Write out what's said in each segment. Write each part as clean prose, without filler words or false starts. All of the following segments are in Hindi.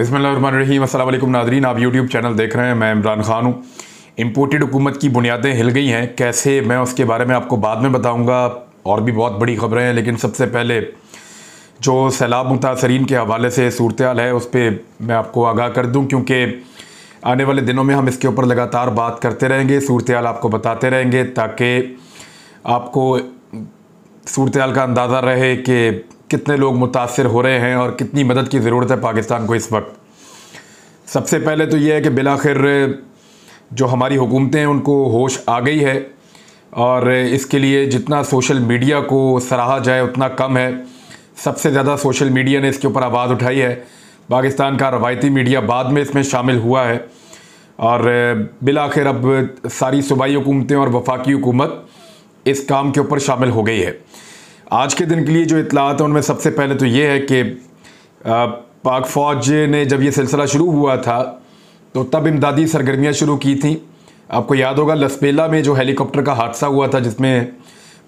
बिस्मिल्लाहिर्रहमानिर्रहीम। अस्सलाम वालेकुम नादरीन, आप यूट्यूब चैनल देख रहे हैं। मैं इमरान खान हूँ। इम्पोर्टेड हुकूमत की बुनियादें हिल गई हैं, कैसे, मैं उसके बारे में आपको बाद में बताऊँगा। और भी बहुत बड़ी ख़बरें हैं, लेकिन सबसे पहले जो सैलाब मुतासरीन के हवाले से सूरत हाल है उस पर मैं आपको आगाह कर दूँ, क्योंकि आने वाले दिनों में हम इसके ऊपर लगातार बात करते रहेंगे, सूरत हाल आपको बताते रहेंगे, ताकि आपको सूरत हाल का अंदाज़ा रहे कि कितने लोग मुतासर हो रहे हैं और कितनी मदद की ज़रूरत है पाकिस्तान को इस वक्त। सबसे पहले तो ये है कि बिलाखिर जो हमारी हुकूमतें हैं उनको होश आ गई है, और इसके लिए जितना सोशल मीडिया को सराहा जाए उतना कम है। सबसे ज़्यादा सोशल मीडिया ने इसके ऊपर आवाज़ उठाई है। पाकिस्तान का रवायती मीडिया बाद में इसमें शामिल हुआ है, और बिलाखिर अब सारी सूबाई हुकूमतें और वफाकी हुकूमत इस काम के ऊपर शामिल हो गई है। आज के दिन के लिए जो इत्तलात हैं उनमें सबसे पहले तो ये है कि पाक फ़ौज ने जब ये सिलसिला शुरू हुआ था तो तब इमदादी सरगर्मियाँ शुरू की थी। आपको याद होगा लसपेला में जो हेलीकॉप्टर का हादसा हुआ था जिसमें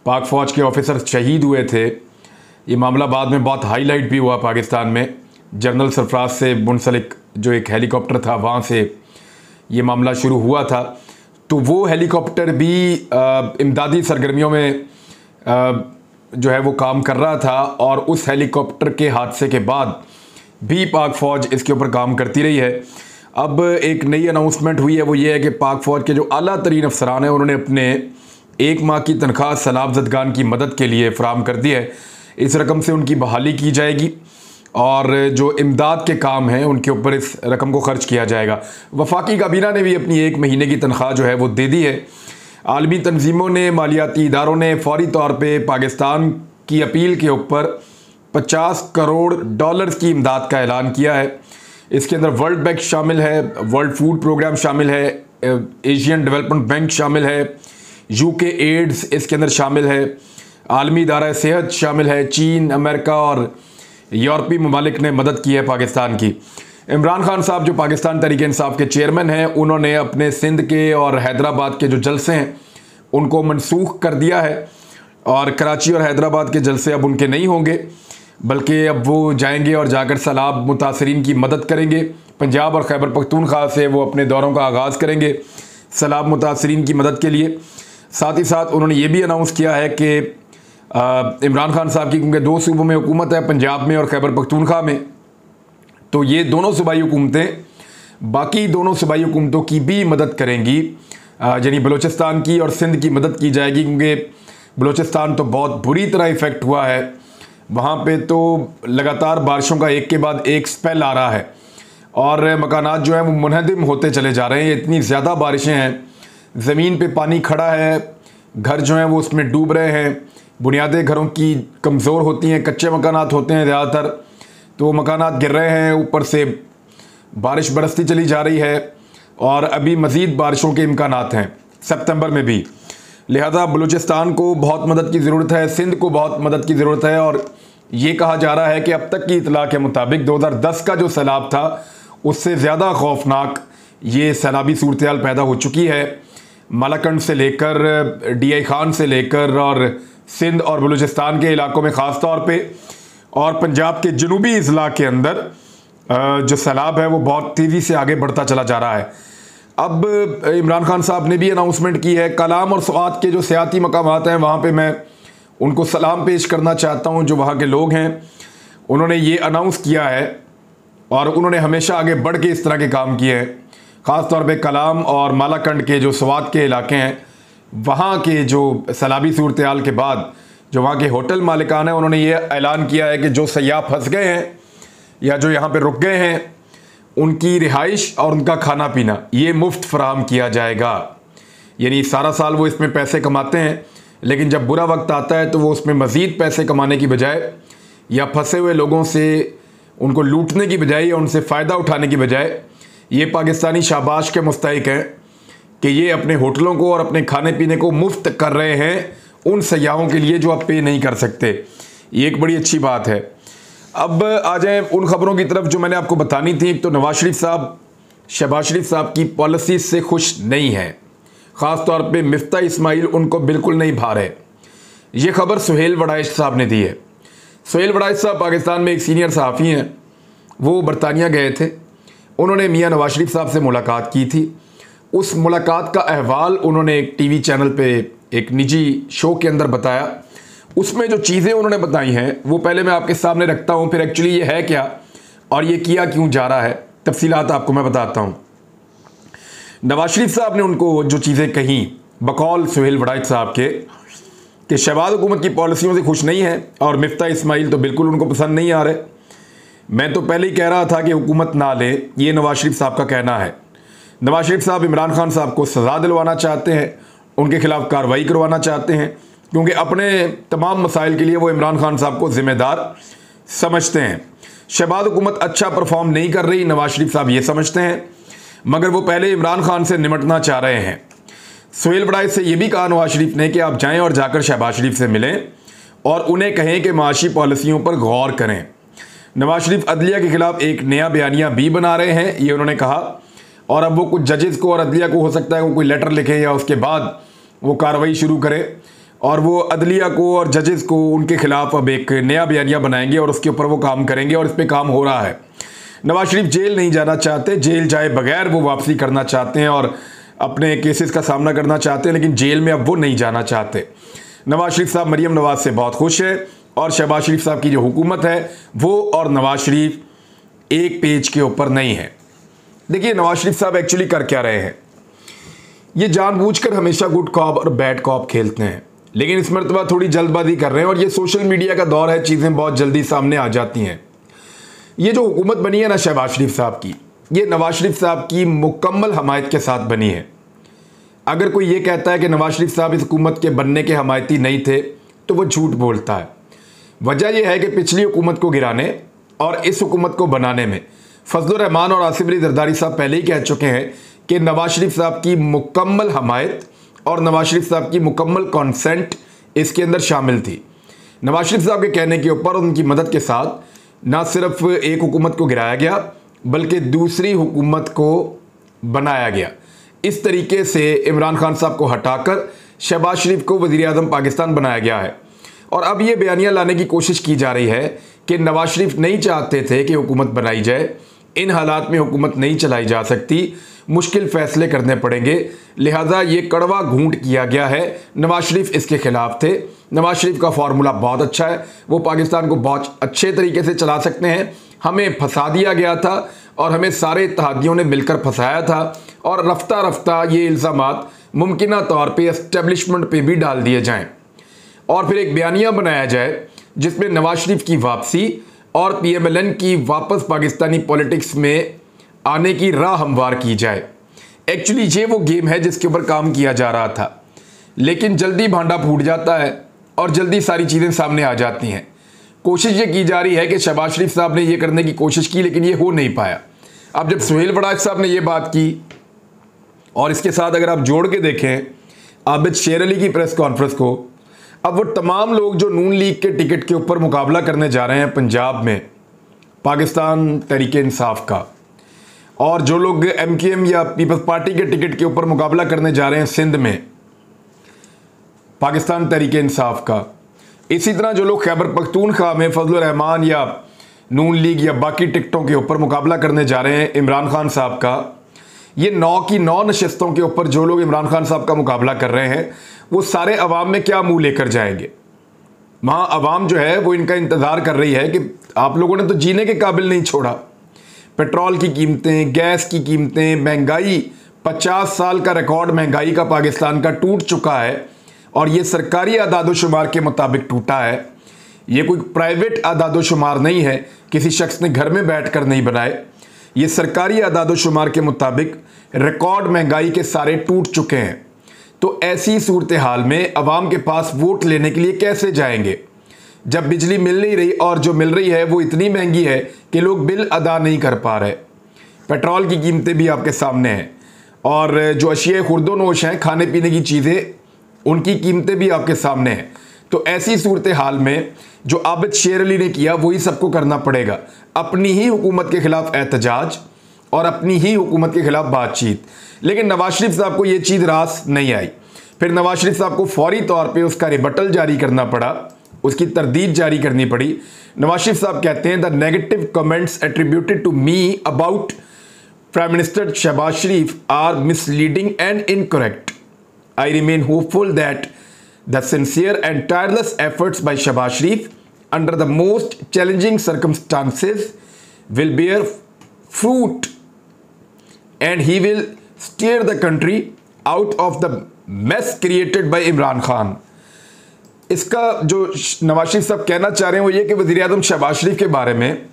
पाक फ़ौज के ऑफिसर शहीद हुए थे, ये मामला बाद में बहुत हाईलाइट भी हुआ पाकिस्तान में। जनरल सरफराज से मुंसलिक जो एक हेलीकॉप्टर था वहाँ से ये मामला शुरू हुआ था। तो वो हेलीकॉप्टर भी इमदादी सरगर्मियों में जो है वो काम कर रहा था, और उस हेलीकॉप्टर के हादसे के बाद भी पाक फ़ौज इसके ऊपर काम करती रही है। अब एक नई अनाउंसमेंट हुई है, वो ये है कि पाक फ़ौज के जो आला तरीन अफसरान हैं उन्होंने अपने 1 माह की तनख्वाह सैलाब ज़दगान की मदद के लिए फ़राहम कर दी है। इस रकम से उनकी बहाली की जाएगी और जो इमदाद के काम हैं उनके ऊपर इस रकम को खर्च किया जाएगा। वफाकी काबीना ने भी अपनी 1 महीने की तनख्वाह जो है वो दे दी है। आलमी तंजीमों ने, मालियाती इदारों ने फ़ौरी तौर पे पाकिस्तान की अपील के ऊपर $50 करोड़ की इमदाद का ऐलान किया है। इसके अंदर वर्ल्ड बैंक शामिल है, वर्ल्ड फूड प्रोग्राम शामिल है, एशियन डेवलपमेंट बैंक शामिल है, UK एड्स इसके अंदर शामिल है, आलमी इदारा सेहत शामिल है, चीन, अमेरिका और यूरोपीय ममालिक ने मदद की है पाकिस्तान की। इमरान खान साहब जो पाकिस्तान तहरीक इंसाफ के चेयरमैन हैं, उन्होंने अपने सिंध के और हैदराबाद के जो जलसे हैं उनको मनसूख कर दिया है, और कराची और हैदराबाद के जलसे अब उनके नहीं होंगे, बल्कि अब वो जाएंगे और जाकर सैलाब मुतासरीन की मदद करेंगे। पंजाब और खैबर पख्तूनख्वा से वो अपने दौरों का आगाज़ करेंगे सैलाब मुतासरीन की मदद के लिए। साथ ही साथ उन्होंने ये भी अनाउंस किया है कि इमरान खान साहब की, क्योंकि 2 सूबों में हुकूमत है, पंजाब में और खैबर पख्तूनख्वा में, तो ये दोनों सूबाई हुकूमतें बाकी दोनों सूबाई हुकूमतों की भी मदद करेंगी, यानी बलूचिस्तान की और सिंध की मदद की जाएगी, क्योंकि बलूचिस्तान तो बहुत बुरी तरह इफ़ेक्ट हुआ है। वहाँ पे तो लगातार बारिशों का एक के बाद एक स्पेल आ रहा है, और मकानात जो हैं वो मुनहदिम होते चले जा रहे हैं। इतनी ज़्यादा बारिशें हैं, ज़मीन पे पानी खड़ा है, घर जो हैं वो उसमें डूब रहे हैं, बुनियादें घरों की कमज़ोर होती हैं, कच्चे मकानात होते हैं ज़्यादातर, तो मकानात गिर रहे हैं, ऊपर से बारिश बरसती चली जा रही है, और अभी मज़ीद बारिशों के इम्कानात हैं सितंबर में भी। लिहाजा बलूचिस्तान को बहुत मदद की ज़रूरत है, सिंध को बहुत मदद की ज़रूरत है। और ये कहा जा रहा है कि अब तक की इतला के मुताबिक 2010 का जो सैलाब था उससे ज़्यादा खौफनाक ये सैलाबी सूरत हाल पैदा हो चुकी है। मालाकंड से लेकर DI खान से लेकर और सिंध और बलूचिस्तान के इलाकों में ख़ास तौर पे, और पंजाब के जनूबी अजला के अंदर जो सैलाब है वो बहुत तेज़ी से आगे बढ़ता चला जा रहा है। अब इमरान खान साहब ने भी अनाउंसमेंट की है। कलाम और स्वात के जो सियाती मकामात हैं वहाँ पे मैं उनको सलाम पेश करना चाहता हूँ, जो वहाँ के लोग हैं उन्होंने ये अनाउंस किया है, और उन्होंने हमेशा आगे बढ़ के इस तरह के काम किए हैं। ख़ास तौर पे कलाम और मालाकंड के जो स्वात के इलाके हैं, वहाँ के जो सैलाबी सूरत हाल के बाद जो वहाँ के होटल मालिकान हैं उन्होंने ये ऐलान किया है कि जो सयाह फंस गए हैं या जो यहाँ पे रुक गए हैं उनकी रिहाइश और उनका खाना पीना ये मुफ्त फराहम किया जाएगा। यानी सारा साल वो इसमें पैसे कमाते हैं, लेकिन जब बुरा वक्त आता है तो वो उसमें मज़ीद पैसे कमाने की बजाय या फंसे हुए लोगों से उनको लूटने की बजाय या उनसे फ़ायदा उठाने की बजाय ये पाकिस्तानी शाबाश के मुस्तहिक हैं कि ये अपने होटलों को और अपने खाने पीने को मुफ्त कर रहे हैं उन सयाहों के लिए जो आप पे नहीं कर सकते। ये एक बड़ी अच्छी बात है। अब आ जाए उन खबरों की तरफ जो मैंने आपको बतानी थी। एक तो नवाज शरीफ साहब, शहबाज शरीफ साहब की पॉलिसी से खुश नहीं है, ख़ास तौर पे मिफ्ता इस्माइल उनको बिल्कुल नहीं भा रहे। ये खबर सुहेल वड़ाइश साहब ने दी है। सुहेल वड़ाइश साहब पाकिस्तान में एक सीनियर सहाफ़ी हैं, वो बरतानिया गए थे उन्होंने मियां नवाज शरीफ साहब से मुलाकात की थी। उस मुलाकात का अहवाल उन्होंने एक टीवी चैनल पे एक निजी शो के अंदर बताया। उसमें जो चीज़ें उन्होंने बताई हैं वो पहले मैं आपके सामने रखता हूँ, फिर एक्चुअली ये है क्या और ये किया क्यों जा रहा है, तफसीलात आपको मैं बताता हूँ। नवाज शरीफ साहब ने उनको जो चीज़ें कहीं बकौल सुहेल वड़ाइच साहब के कि शहबाज हुकूमत की पॉलिसियों से खुश नहीं है और मिफ्ता इस्माइल तो बिल्कुल उनको पसंद नहीं आ रहे। मैं तो पहले ही कह रहा था कि हुकूमत ना ले, ये नवाज शरीफ साहब का कहना है। नवाज शरीफ साहब इमरान खान साहब को सज़ा दिलवाना चाहते हैं, उनके खिलाफ कार्रवाई करवाना चाहते हैं, क्योंकि अपने तमाम मसाइल के लिए वो इमरान खान साहब को ज़िम्मेदार समझते हैं। शहबाज हुकूमत अच्छा परफॉर्म नहीं कर रही, नवाज शरीफ साहब ये समझते हैं, मगर वो पहले इमरान खान से निमटना चाह रहे हैं। सुहेल वड़ाइच से ये भी कहा नवाज शरीफ ने कि आप जाएं और जाकर शहबाज शरीफ से मिलें और उन्हें कहें कि माशी पॉलिसियों पर गौर करें। नवाज शरीफ अदलिया के खिलाफ एक नया बयानिया भी बना रहे हैं, ये उन्होंने कहा, और अब वो कुछ जजेस को और अदलिया को हो सकता है वो कोई लेटर लिखें या उसके बाद वो कार्रवाई शुरू करें, और वो अदलिया को और जजेस को उनके खिलाफ अब एक नया बयानिया बनाएंगे और उसके ऊपर वो काम करेंगे, और इस पर काम हो रहा है। नवाज शरीफ जेल नहीं जाना चाहते, जेल जाए बगैर वो वापसी करना चाहते हैं और अपने केसेस का सामना करना चाहते हैं, लेकिन जेल में अब वो नहीं जाना चाहते। नवाज शरीफ साहब मरीम नवाज से बहुत खुश है और शहबाज शरीफ साहब की जो हुकूमत है वो और नवाज शरीफ एक पेज के ऊपर नहीं है। देखिए नवाज शरीफ साहब एक्चुअली कर क्या रहे हैं, ये जानबूझकर हमेशा गुड कॉप और बैड कॉप खेलते हैं, लेकिन इस मरतबा थोड़ी जल्दबाजी कर रहे हैं और ये सोशल मीडिया का दौर है, चीज़ें बहुत जल्दी सामने आ जाती हैं। ये जो हुकूमत बनी है ना शहबाज शरीफ साहब की, ये नवाज शरीफ साहब की मुकम्मल हमायत के साथ बनी है। अगर कोई ये कहता है कि नवाज शरीफ साहब इस हुकूमत के बनने के हमायती नहीं थे तो वो झूठ बोलता है। वजह यह है कि पिछली हुकूमत को गिराने और इस हुकूमत को बनाने में फजलुर रहमान और आसिफ अली जरदारी साहब पहले ही कह चुके हैं कि नवाज शरीफ साहब की मुकम्मल हमायत और नवाज शरीफ साहब की मुकम्मल कॉन्सेंट इसके अंदर शामिल थी। नवाज शरीफ साहब के कहने के ऊपर उनकी मदद के साथ ना सिर्फ एक हुकूमत को गिराया गया बल्कि दूसरी हुकूमत को बनाया गया। इस तरीके से इमरान खान साहब को हटाकर शहबाज शरीफ को वज़ीर आज़म पाकिस्तान बनाया गया है। और अब ये बयानियाँ लाने की कोशिश की जा रही है कि नवाज शरीफ नहीं चाहते थे कि हुकूमत बनाई जाए, इन हालात में हुकूमत नहीं चलाई जा सकती, मुश्किल फ़ैसले करने पड़ेंगे, लिहाजा ये कड़वा घूंट किया गया है। नवाज शरीफ इसके ख़िलाफ़ थे। नवाज शरीफ का फार्मूला बहुत अच्छा है, वो पाकिस्तान को बहुत अच्छे तरीके से चला सकते हैं। हमें फंसा दिया गया था और हमें सारे इत्तेहादियों ने मिलकर फंसाया था और रफ्ता रफ्ता ये इल्ज़ामात मुमकिन तौर पे एस्टेब्लिशमेंट पे भी डाल दिए जाएं और फिर एक बयानिया बनाया जाए जिसमें नवाज शरीफ की वापसी और PMLN की वापस पाकिस्तानी पॉलिटिक्स में आने की राह हमवार की जाए। एक्चुअली ये वो गेम है जिसके ऊपर काम किया जा रहा था, लेकिन जल्दी भांडा फूट जाता है और जल्दी सारी चीज़ें सामने आ जाती हैं। कोशिश ये की जा रही है कि शहबाज शरीफ साहब ने ये करने की कोशिश की लेकिन ये हो नहीं पाया। अब जब सुहेल वड़ाइच साहब ने ये बात की और इसके साथ अगर आप जोड़ के देखें आबिद शेर अली की प्रेस कॉन्फ्रेंस को, अब वो तमाम लोग जो नून लीग के टिकट के ऊपर मुकाबला करने जा रहे हैं पंजाब में पाकिस्तान तहरीक इंसाफ का, और जो लोग MKM या पीपल्स पार्टी के टिकट के ऊपर मुकाबला करने जा रहे हैं सिंध में पाकिस्तान तहरीक इंसाफ का, इसी तरह जो लोग खैबर पख्तूनख्वा में फजलुर रहमान या नून लीग या बाकी टिकटों के ऊपर मुकाबला करने जा रहे हैं इमरान खान साहब का, ये 9 की 9 नशस्तों के ऊपर जो लोग इमरान खान साहब का मुकाबला कर रहे हैं वो सारे अवाम में क्या मुंह लेकर जाएंगे। वहाँ अवाम जो है वो इनका इंतज़ार कर रही है कि आप लोगों ने तो जीने के काबिल नहीं छोड़ा। पेट्रोल की कीमतें, गैस की कीमतें, महंगाई 50 साल का रिकॉर्ड महंगाई का पाकिस्तान का टूट चुका है और ये सरकारी आदादोशुमार के मुताबिक टूटा है। ये कोई प्राइवेट आदादोशुमार नहीं है, किसी शख्स ने घर में बैठकर नहीं बनाए। ये सरकारी आदादोशुमार के मुताबिक रिकॉर्ड महंगाई के सारे टूट चुके हैं। तो ऐसी सूरत हाल में अवाम के पास वोट लेने के लिए कैसे जाएंगे जब बिजली मिल नहीं रही और जो मिल रही है वो इतनी महंगी है कि लोग बिल अदा नहीं कर पा रहे। पेट्रोल की कीमतें भी आपके सामने हैं और जो अशिया खुर्दोनोश हैं, खाने पीने की चीज़ें, उनकी कीमतें भी आपके सामने हैं। तो ऐसी सूरत हाल में जो आबिद शेर अली ने किया वही सबको करना पड़ेगा, अपनी ही हुकूमत के खिलाफ एहतजाज और अपनी ही हुकूमत के खिलाफ बातचीत। लेकिन नवाज शरीफ साहब को ये चीज़ रास नहीं आई। फिर नवाज शरीफ साहब को फौरी तौर पे उसका रिबटल जारी करना पड़ा, उसकी तरदीद जारी करनी पड़ी। नवाज शरीफ साहब कहते हैं the negative comments attributed to me about Prime Minister Shehbaz Sharif are misleading and incorrect. I remain hopeful that the sincere and tireless efforts by Shehbaz Sharif under the most challenging circumstances will bear fruit and he will steer the country out of the mess created by Imran Khan. इसका जो नवाज शरीफ साहब कहना चाह रहे हैं वो ये कि वज़ीर आज़म शहबाज शरीफ के बारे में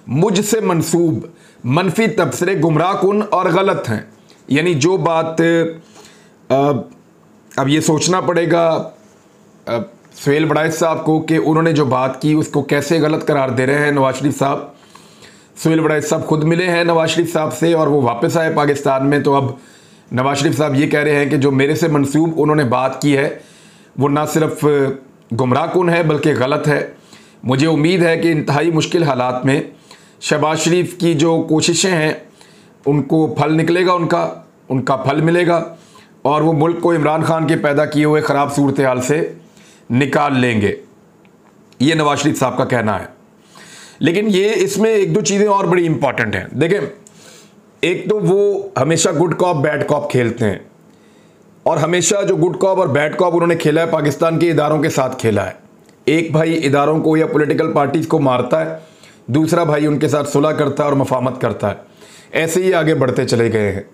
मुझसे मंसूब मनफी तबसरे गुमराह कुन और गलत हैं। यानी जो बात अब ये सोचना पड़ेगा सुहेल वड़ाइच साहब को कि उन्होंने जो बात की उसको कैसे गलत करार दे रहे हैं नवाज शरीफ साहब। सुहेल वड़ाइच साहब खुद मिले हैं नवाज शरीफ साहब से और वो वापस आए पाकिस्तान में, तो अब नवाज शरीफ साहब ये कह रहे हैं कि जो मेरे से मंसूब उन्होंने बात की है वो ना सिर्फ गुमराह कुन है बल्कि गलत है। मुझे उम्मीद है कि इंतहाई मुश्किल हालात में शहबाज शरीफ की जो कोशिशें हैं उनको फल निकलेगा, उनका फल मिलेगा और वो मुल्क को इमरान खान के पैदा किए हुए ख़राब सूरत हाल से निकाल लेंगे, ये नवाज शरीफ साहब का कहना है। लेकिन ये इसमें एक दो चीज़ें और बड़ी इंपॉर्टेंट हैं। देखें, एक तो वो हमेशा गुड कॉप बैड कॉप खेलते हैं और हमेशा जो गुड कॉप और बैड कॉप उन्होंने खेला है पाकिस्तान के इदारों के साथ खेला है। एक भाई इदारों को या पॉलिटिकल पार्टीज़ को मारता है, दूसरा भाई उनके साथ सुलह करता है और मफामत करता है। ऐसे ही आगे बढ़ते चले गए हैं।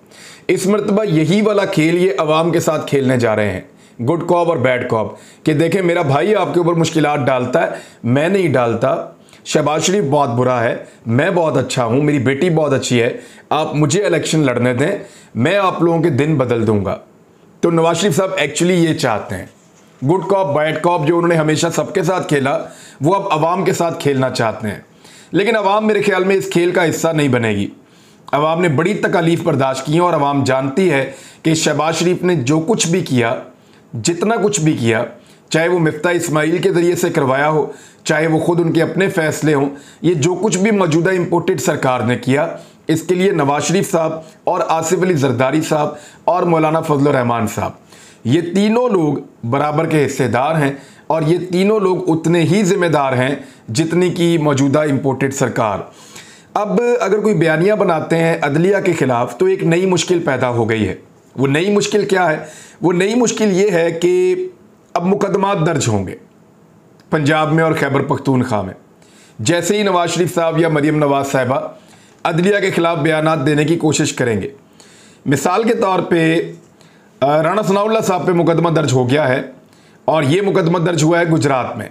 इस मरतबा यही वाला खेल ये अवाम के साथ खेलने जा रहे हैं, गुड कॉप और बैड कॉप, कि देखें मेरा भाई आपके ऊपर मुश्किलात डालता है, मैं नहीं डालता। शहबाज शरीफ बहुत बुरा है, मैं बहुत अच्छा हूँ, मेरी बेटी बहुत अच्छी है, आप मुझे इलेक्शन लड़ने दें, मैं आप लोगों के दिन बदल दूंगा। तो नवाज शरीफ साहब एक्चुअली ये चाहते हैं, गुड कॉप बैड कॉप जो उन्होंने हमेशा सबके साथ खेला वो अब अवाम के साथ खेलना चाहते हैं। लेकिन अवाम मेरे ख्याल में इस खेल का हिस्सा नहीं बनेगी। अवाम ने बड़ी तकालीफ बर्दाश्त की है और अवाम जानती है कि शहबाज शरीफ ने जो कुछ भी किया, जितना कुछ भी किया, चाहे वो मिफ्ता इस्माइल के ज़रिए से करवाया हो, चाहे वो खुद उनके अपने फैसले हों, ये जो कुछ भी मौजूदा इम्पोर्टेड सरकार ने किया, इसके लिए नवाज शरीफ साहब और आसिफ अली जरदारी साहब और मौलाना फजल रहमान साहब, ये तीनों लोग बराबर के हिस्सेदार हैं और ये तीनों लोग उतने ही जिम्मेदार हैं जितनी की मौजूदा इम्पोर्टेड सरकार। अब अगर कोई बयानियाँ बनाते हैं अदलिया के ख़िलाफ़ तो एक नई मुश्किल पैदा हो गई है। वो नई मुश्किल क्या है? वो नई मुश्किल ये है कि अब मुकदमात दर्ज होंगे पंजाब में और खैबर पख्तूनख्वा में। जैसे ही नवाज शरीफ साहब या मरीम नवाज साहिबा अदलिया के ख़िलाफ़ बयानात देने की कोशिश करेंगे, मिसाल के तौर पे राणा सनाउल्लाह साहब पे मुकदमा दर्ज हो गया है और ये मुकदमा दर्ज हुआ है गुजरात में।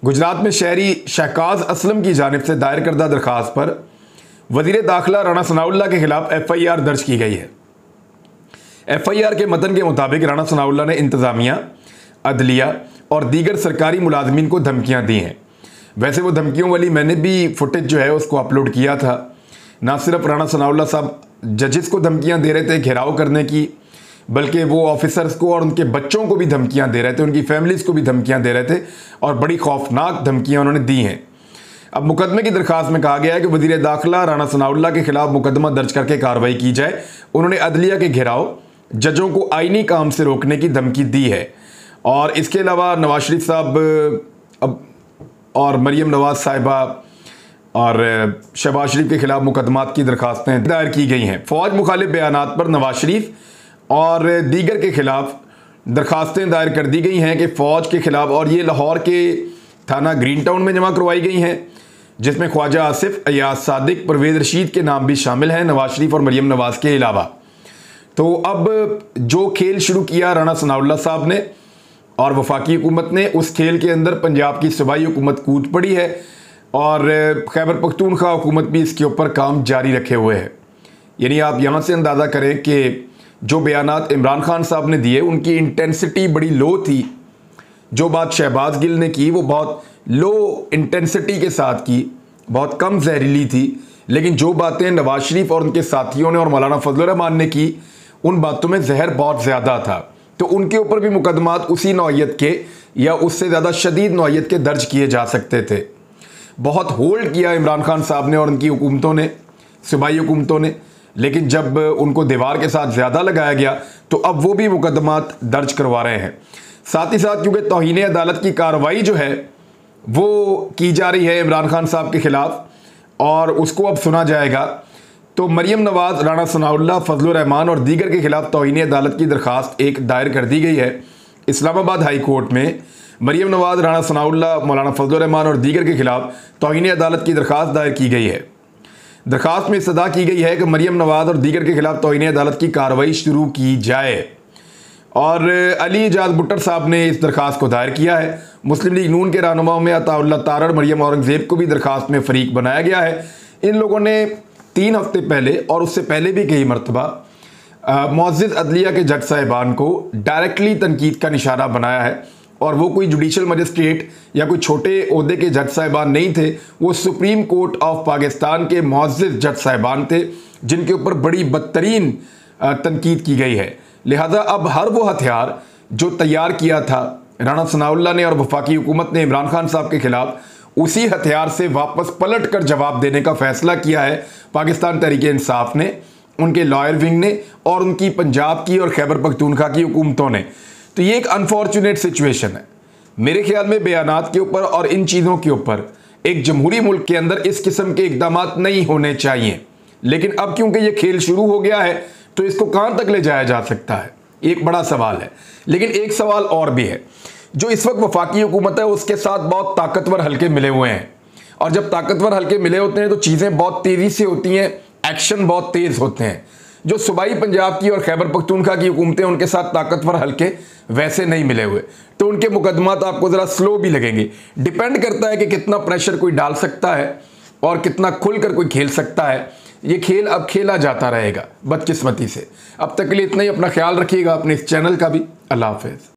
गुजरात में शहरी शहकाज असलम की जानिब से दायर करदा दरख्वास्त पर वज़ीर दाखिला राणा सनाउल्लाह के ख़िलाफ़ FIR दर्ज की गई है। FIR के मतन के मुताबिक राणा सनाउल्लाह ने इंतज़ामिया, अदलिया और दीगर सरकारी मुलाजमीन को धमकियाँ दी हैं। वैसे वो धमकियों वाली मैंने भी फुटेज जो है उसको अपलोड किया था। ना सिर्फ राणा सनाउल्लाह साहब जजेस को धमकियाँ दे रहे थे घेराव करने की, बल्कि वो ऑफिसर्स को और उनके बच्चों को भी धमकियां दे रहे थे, उनकी फैमिलीज़ को भी धमकियां दे रहे थे और बड़ी खौफनाक धमकियां उन्होंने दी हैं। अब मुकदमे की दरख्वास्त में कहा गया है कि वज़ीर दाखिला राणा सनाउल्लाह के खिलाफ मुकदमा दर्ज करके कार्रवाई की जाए। उन्होंने अदलिया के घेराव, जजों को आईनी काम से रोकने की धमकी दी है। और इसके अलावा नवाज शरीफ साहब और मरीम नवाज साहिबा और शहबाज शरीफ के खिलाफ मुकदमात की दरख्वास्तें दायर की गई हैं। फ़ौज मुखालिफ बयानात पर नवाज शरीफ और दीगर के खिलाफ दरख्वास्तें दायर कर दी गई हैं कि फ़ौज के खिलाफ, और ये लाहौर के थाना ग्रीन टाउन में जमा करवाई गई हैं, जिसमें ख्वाजा आसिफ, अयाज सादिक, परवेज़ रशीद के नाम भी शामिल हैं, नवाज शरीफ और मरीम नवाज के अलावा। तो अब जो खेल शुरू किया राणा सनाउल्लाह साहब ने और वफाकी हुकूमत ने, उस खेल के अंदर पंजाब की सूबाई हुकूमत कूद पड़ी है और खैबर पख्तूनख्वा हुकूमत भी इसके ऊपर काम जारी रखे हुए है। यानी आप यहाँ से अंदाज़ा करें कि जो बयानात इमरान खान साहब ने दिए उनकी इंटेंसिटी बड़ी लो थी। जो बात शहबाज गिल ने की वो बहुत लो इंटेंसिटी के साथ की, बहुत कम जहरीली थी। लेकिन जो बातें नवाज शरीफ और उनके साथियों ने और मौलाना फजल रहमान ने की, उन बातों में जहर बहुत ज़्यादा था। तो उनके ऊपर भी मुकदमात उसी नौइयत के या उससे ज़्यादा शदीद नौइयत के दर्ज किए जा सकते थे। बहुत होल्ड किया इमरान खान साहब ने और उनकी हुकूमतों ने, सूबाई हुकूमतों ने, लेकिन जब उनको दीवार के साथ ज़्यादा लगाया गया तो अब वो भी मुकदमात दर्ज करवा रहे हैं। साथ ही साथ क्योंकि तौहीन अदालत की कार्रवाई जो है वो की जा रही है इमरान खान साहब के ख़िलाफ़ और उसको अब सुना जाएगा, तो मरियम नवाज, राणा सनाउल्लाह, फजलुर रहमान और दीगर के खिलाफ तौहीन अदालत की दरखास्त एक दायर कर दी गई है। इस्लामाबाद हाई कोर्ट में मरियम नवाज, राणा सनाउल्लाह, मौलाना फजलुर रहमान और दीगर के खिलाफ तौहीन अदालत की दरखास्त दायर की गई है। दरखास्त में इस्तदा की गई है कि मरियम नवाज और दीगर के खिलाफ तौहीन अदालत की कार्रवाई शुरू की जाए। और अली एजाज भुट्टर साहब ने इस दरखास्त को दायर किया है। मुस्लिम लीग नून के रहनुमाओं में अताउल्लाह तारड़, मरियम औरंगज़ेब को भी दरखास्त में फरीक बनाया गया है। इन लोगों ने 3 हफ्ते पहले और उससे पहले भी कई मरतबा मुअज़्ज़िज़ अदलिया के जज साहिबान को डायरेक्टली तनकीद का निशाना बनाया है। और वो कोई जुडिशल मजिस्ट्रेट या कोई छोटे ओहदे के जज साहिबान नहीं थे, वो सुप्रीम कोर्ट ऑफ पाकिस्तान के मुअज़्ज़िज़ जज साहिबान थे जिनके ऊपर बड़ी बदतरीन तनकीद की गई है। लिहाजा अब हर वो हथियार जो तैयार किया था राणा सनाउल्लाह ने और वफाकी हुकूमत ने इमरान खान साहब के खिलाफ, उसी हथियार से वापस पलट कर जवाब देने का फैसला किया है पाकिस्तान तहरीक इंसाफ ने, उनके लॉयर विंग ने और उनकी पंजाब की और खैबर पख्तूनख्वा की हुकूमतों ने। तो ये एक अनफॉर्चुनेट सिचुएशन है मेरे ख्याल में। बयानात के ऊपर और इन चीज़ों के ऊपर एक जमहूरी मुल्क के अंदर इस किस्म के इकदामात नहीं होने चाहिए, लेकिन अब क्योंकि ये खेल शुरू हो गया है तो इसको कहाँ तक ले जाया जा सकता है, एक बड़ा सवाल है। लेकिन एक सवाल और भी है, जो इस वक्त वफाकी हुकूमत है उसके साथ बहुत ताकतवर हल्के मिले हुए हैं, और जब ताकतवर हल्के मिले होते हैं तो चीज़ें बहुत तेज़ी से होती हैं, एक्शन बहुत तेज़ होते हैं। जो सूबाई पंजाब की और खैबर पख्तूनख्वा की हुकूमतें, उनके साथ ताकतवर हल्के वैसे नहीं मिले हुए, तो उनके मुकदमात आपको ज़रा स्लो भी लगेंगे। डिपेंड करता है कि कितना प्रेशर कोई डाल सकता है और कितना खुलकर कोई खेल सकता है। ये खेल अब खेला जाता रहेगा बदकिस्मती से। अब तक के लिए इतना ही। अपना ख्याल रखिएगा, अपने इस चैनल का भी। अल्लाह हाफ़िज़।